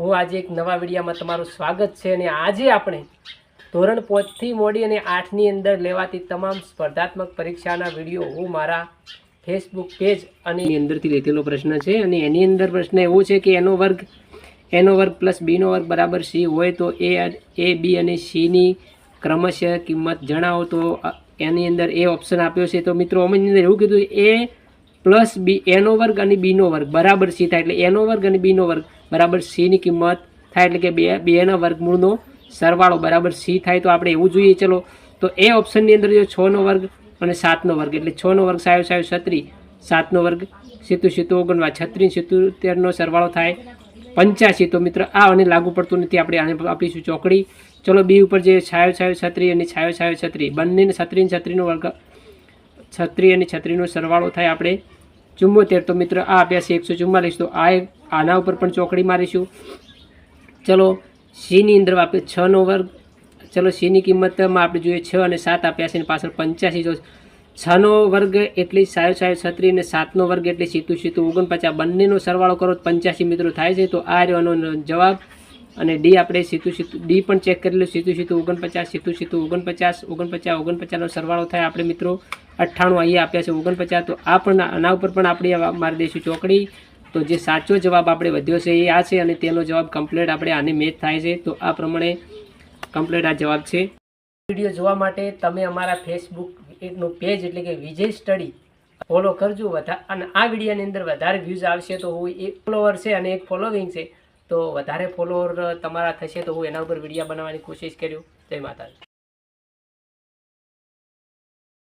હું આજે એક નવા વિડીયોમાં તમારું સ્વાગત છે અને આજે આપણે ધોરણ 5 થી મોડી અને 8 ની અંદર લેવાતી તમામ સ્પર્ધાત્મક પરીક્ષાના વિડીયો હું મારા ફેસબુક પેજ અને અંદરથી લીધેલો પ્રશ્ન છે અને એની અંદર પ્રશ્ન એવો છે કે એનો વર્ગ પ્લસ બીનો વર્ગ બરાબર સી હોય તો એ બી અને સીની ક્રમશઃ કિંમત જણાવો. તો એની અંદર એ ઓપ્શન આપ્યો છે. તો મિત્રો અમે અંદર એવું કીધું એ પ્લસ બી એનો વર્ગ અને બીનો વર્ગ બરાબર સી થાય, એટલે એનો વર્ગ અને બીનો વર્ગ બરાબર સીની કિંમત થાય, એટલે કે બેના વર્ગમૂળનો સરવાળો બરાબર સી થાય. તો આપણે એવું જોઈએ. ચલો તો એ ઓપ્શનની અંદર જો 6નો વર્ગ અને 7નો વર્ગ, એટલે 6નો વર્ગ 36, 7નો વર્ગ 49, 36, 77નો સરવાળો થાય 85. તો મિત્ર આ અને લાગુ પડતું નથી, આપણે આને આપીશું ચોકડી. ચલો બી ઉપર જે 36 અને 36 બંનેને 36નો વર્ગ 36 અને 36નો સરવાળો થાય આપણે 74. તો મિત્ર આ આપ્યા છે 144. તો આના ઉપર પણ ચોકડી મારીશું. ચલો સીની અંદર આપણે 6નો વર્ગ, ચલો સીની કિંમતમાં આપણે જોઈએ 6 અને 7 આપ્યા છે અને પાછળ 85. તો 6નો વર્ગ એટલે 36 અને 7નો વર્ગ એટલે 49. બંનેનો સરવાળો કરો તો 85 મિત્રો થાય છે. તો આ રહ્યો જવાબ. અને ડી આપણે ડી પણ ચેક કરી લો. 49 નો સરવાળો થાય આપણે મિત્રો 98. અહીંયા આપ્યા છે 49. તો આ પણ આના ઉપર પણ આપણે મારી દઈશું ચોકડી. તો જે સાચો જવાબ આપણે વધ્યો છે એ આ છે અને તેનો જવાબ કમ્પ્લીટ આપણે આની મેચ થાય છે. તો આ પ્રમાણે કમ્પ્લીટ આ જવાબ છે. વિડીયો જોવા માટે તમે અમારા ફેસબુક નું પેજ એટલે કે વિજય સ્ટડી ફોલો કરજો. અને આ વિડીયોની અંદર વધારે વ્યૂઝ આવશે તો હું એક ફોલોવર છે અને એક ફોલોવિંગ છે, તો વધારે ફોલોવર તમારા થશે તો હું એના ઉપર વિડીયો બનાવવાની કોશિશ કર્યું. જય માતાજી.